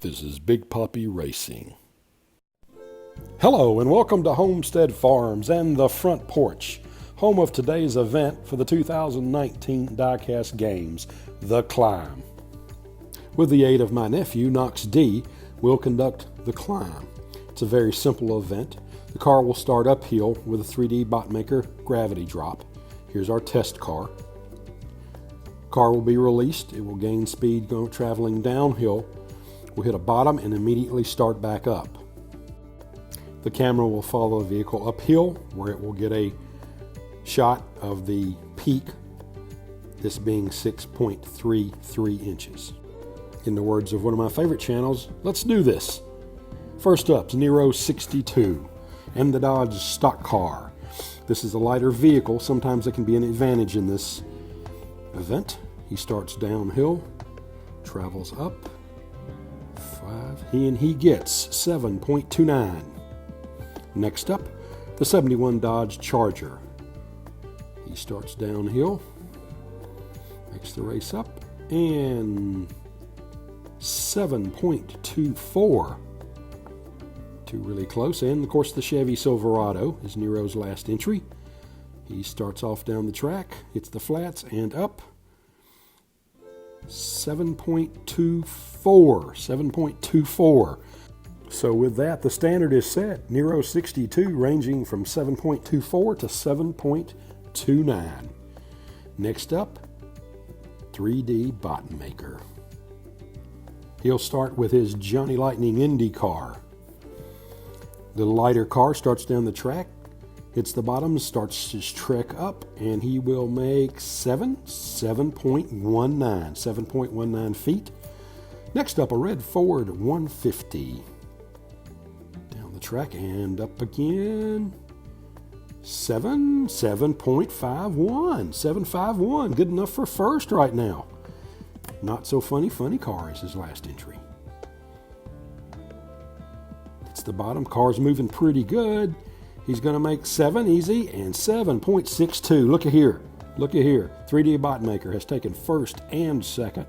This is Big Poppy Racing. Hello and welcome to Homestead Farms and the Front Porch, home of today's event for the 2019 Diecast Games, The Climb. With the aid of my nephew, Knox D, we'll conduct The Climb. It's a very simple event. The car will start uphill with a 3D Botmaker gravity drop. Here's our test car. Car will be released. It will gain speed traveling downhill. We'll hit a bottom and immediately start back up. The camera will follow the vehicle uphill where it will get a shot of the peak, this being 6.33 inches. In the words of one of my favorite channels, let's do this. First up is Nero 62 and the Dodge stock car. This is a lighter vehicle. Sometimes it can be an advantage in this event. He starts downhill, travels up, he gets 7.29. Next up, the 71 Dodge Charger. He starts downhill, makes the race up, and 7.24. Two really close. And of course the Chevy Silverado is Nero's last entry. He starts off down the track, hits the flats, and up. 7.24. So with that, the standard is set. Nero 62 ranging from 7.24 to 7.29. Next up, 3D Botmaker. He'll start with his Johnny Lightning Indy car. The lighter car starts down the track, hits the bottom, starts his trek up, and he will make 7.19 feet. Next up, a red Ford 150. Down the track and up again. 7.51. 7.51. Good enough for first right now. Not So Funny car is his last entry. It's the bottom. Car's moving pretty good. He's going to make 7 easy and 7.62. Look at here. 3D Botmaker has taken first and second.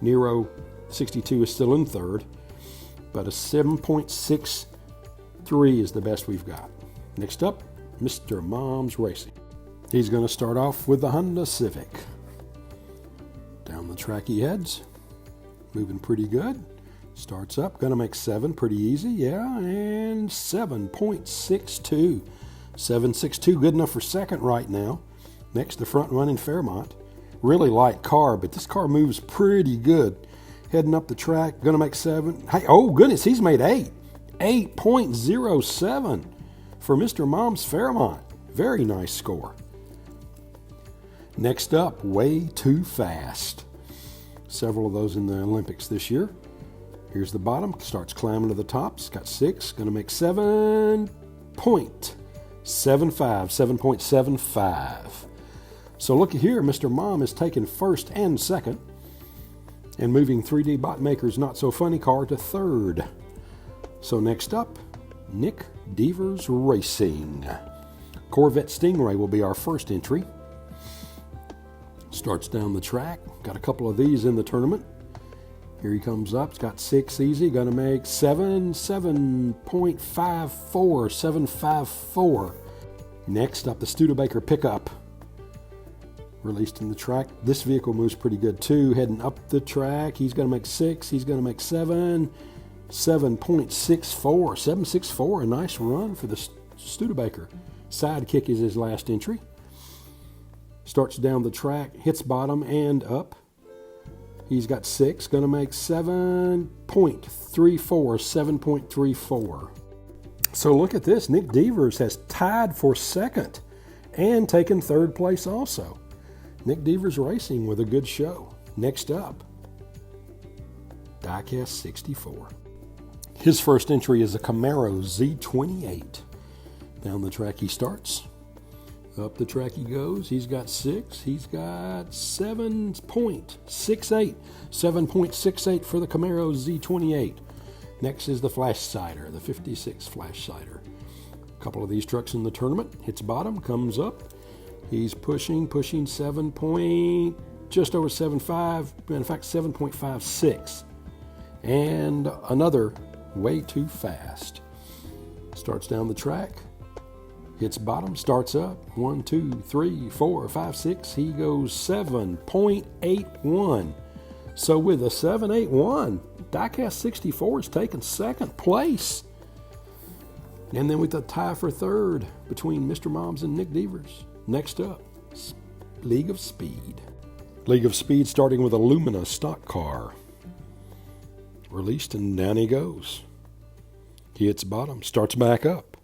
Nero 62 is still in third, but a 7.63 is the best we've got. Next up, Mr. Mom's Racing. He's going to start off with the Honda Civic. Down the track he heads, moving pretty good. Starts up, gonna make 7, pretty easy, yeah, and 7.62. 7.62, good enough for second right now. Next, the front running Fairmont. Really light car, but this car moves pretty good. Heading up the track, gonna make 7. Hey, oh goodness, he's made 8. 8.07 for Mr. Mom's Fairmont. Very nice score. Next up, Way Too Fast. Several of those in the Olympics this year. Here's the bottom, starts climbing to the top. It's got 6, going to make 7.75. So look here, Mr. Mom is taking first and second and moving 3D Botmaker's Not So Funny car to third. So next up, Nick Devers Racing. Corvette Stingray will be our first entry. Starts down the track. Got a couple of these in the tournament. Here he comes up. It's got 6 easy. Going to make 7.54. Next up, the Studebaker pickup. Released in the track. This vehicle moves pretty good too. Heading up the track. He's going to make 6. He's going to make 7. 7.64. 7.64. A nice run for the Studebaker. Sidekick is his last entry. Starts down the track. Hits bottom and up. He's got 6, going to make 7.34. So look at this. Nick Devers has tied for second and taken third place also. Nick Devers Racing with a good show. Next up, Diecast 64. His first entry is a Camaro Z28. Down the track he starts. Up the track he goes. He's got 6. He's got 7.68. 7.68 for the Camaro Z28. Next is the Flash Cider, the 56 Flash Cider. A couple of these trucks in the tournament. Hits bottom, comes up. He's pushing 7 point, just over 7.5. In fact, 7.56. And another way too fast. Starts down the track, hits bottom, starts up. 1, 2, 3, 4, 5, 6. He goes 7.81. So with a 7.81, Diecast 64 is taking second place. And then with a tie for third between Mr. Moms and Nick Devers. Next up, League of Speed. League of Speed starting with a Lumina stock car. Released and down he goes. He hits bottom, starts back up.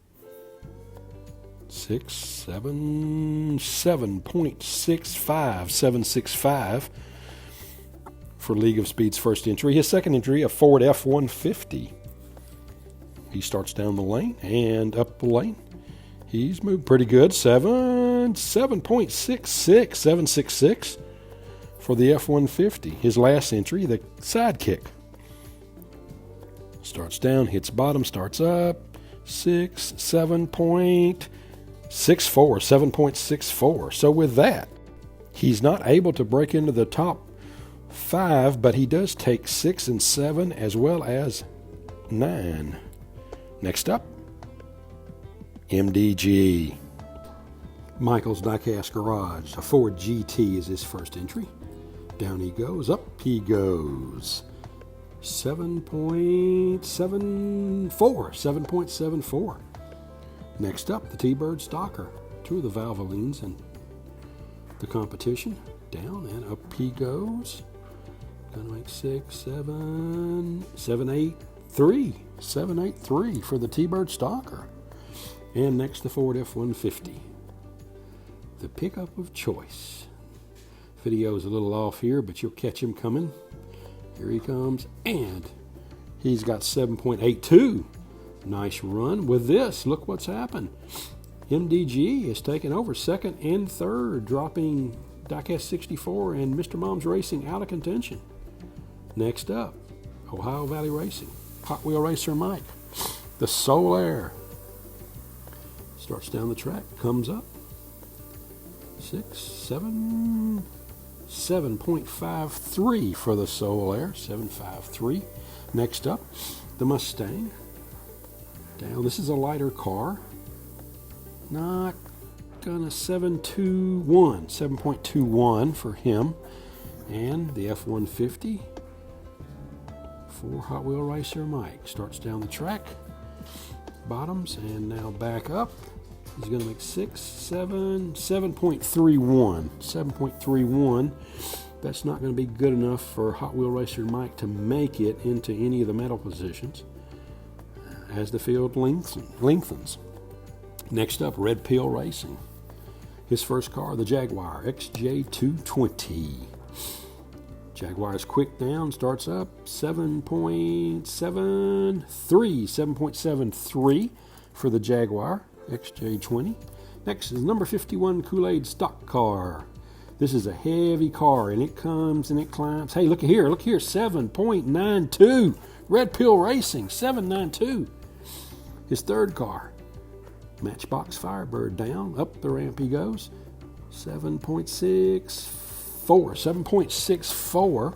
7.65 for League of Speed's first entry. His second entry, a Ford F-150. He starts down the lane and up the lane. He's moved pretty good. 7.66 for the F-150. His last entry, the Sidekick. Starts down, hits bottom, starts up. 7.64. So with that, he's not able to break into the top 5, but he does take 6 and 7 as well as 9. Next up, MDG. Michael's Diecast Garage. A Ford GT is his first entry. Down he goes, up he goes. 7.74. Next up, the T-Bird Stalker. 2 of the Valvolines in the competition. Down and up he goes. Gonna make 6, 7, 7.83. 7.83 for the T-Bird Stalker. And next, the Ford F-150. The pickup of choice. Video's a little off here, but you'll catch him coming. Here he comes, and he's got 7.82. Nice run. With this, look what's happened. MDG is taking over second and third, dropping Diecast 64 and Mr. Mom's Racing out of contention. Next up, Ohio Valley Racing. Hot Wheel Racer Mike. The Soul Air. Starts down the track, comes up. 7.53 for the Soul Air. 7.53. Next up, the Mustang. Down. This is a lighter car. Not gonna 7.21 for him. And the F-150 for Hot Wheel Racer Mike. Starts down the track, bottoms, and now back up. He's going to make 6, 7, 7.31. 7.31. That's not going to be good enough for Hot Wheel Racer Mike to make it into any of the medal positions as the field lengthens. Next up, Red Pill Racing. His first car, the Jaguar XJ220. Jaguar is quick down, starts up, 7.73 for the Jaguar XJ20. Next is number 51 Kool-Aid stock car. This is a heavy car, and it comes and it climbs. Hey, look here, 7.92. Red Pill Racing, 7.92. His third car, Matchbox Firebird, down, up the ramp he goes, 7.64.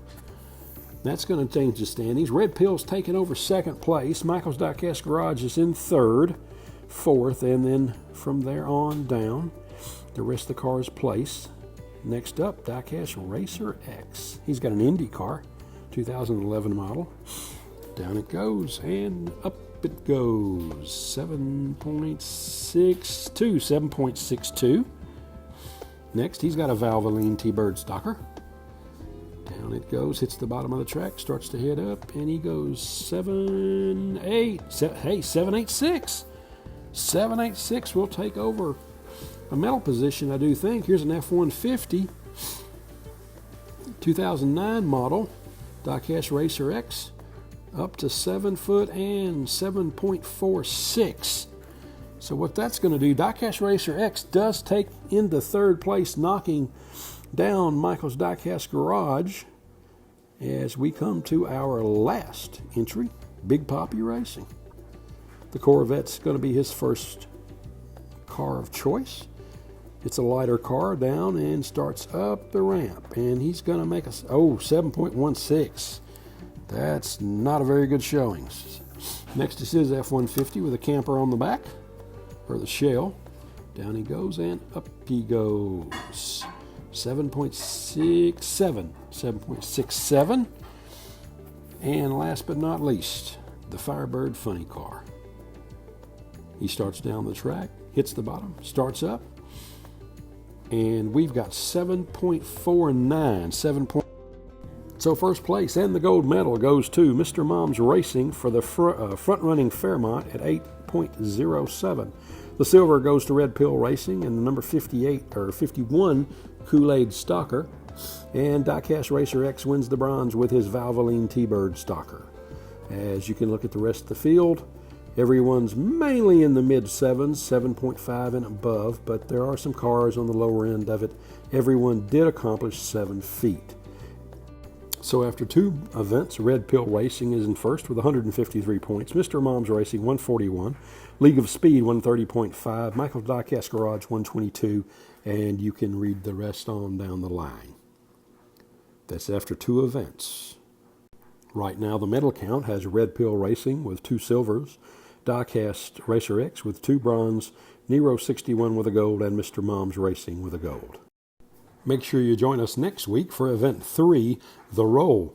That's going to change the standings. Red Pill's taking over second place. Michael's Diecast Garage is in third, fourth, and then from there on down, the rest of the cars place. Next up, Diecast Racer X. He's got an Indy car, 2011 model. Down it goes, and up it goes. 7.62. Next, he's got a Valvoline T-Bird Stalker. Down it goes, hits the bottom of the track, starts to head up, and he goes 7.86. 7.86 will take over a medal position, I do think. Here's an F-150, 2009 model, Diecast Racer X, up to 7 foot and 7.46. So what that's going to do, Diecast Racer X does take into third place, knocking down Michael's Diecast Garage as we come to our last entry, Big Poppy Racing. The Corvette's going to be his first car of choice. It's a lighter car, down and starts up the ramp, and he's going to make us 7.16. That's not a very good showing. Next is his F-150 with a camper on the back, or the shell. Down he goes and up he goes. 7.67. And last but not least, the Firebird funny car. He starts down the track, hits the bottom, starts up, and we've got 7.49. So first place and the gold medal goes to Mr. Mom's Racing for the front-running Fairmont at 8.07. The silver goes to Red Pill Racing and the number 51 Kool-Aid Stalker. And Diecast Racer X wins the bronze with his Valvoline T-Bird Stalker. As you can look at the rest of the field, everyone's mainly in the mid-7s, 7.5 and above, but there are some cars on the lower end of it. Everyone did accomplish 7 feet. So after 2 events, Red Pill Racing is in first with 153 points. Mr. Mom's Racing, 141. League of Speed, 130.5. Michael's Diecast Garage, 122. And you can read the rest on down the line. That's after 2 events. Right now, the medal count has Red Pill Racing with 2 silvers, Diecast Racer X with 2 bronze, Nero 61 with a gold, and Mr. Mom's Racing with a gold. Make sure you join us next week for Event 3, The Roll.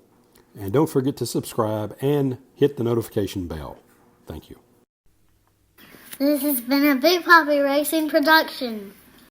And don't forget to subscribe and hit the notification bell. Thank you. This has been a Big Papi Racing production.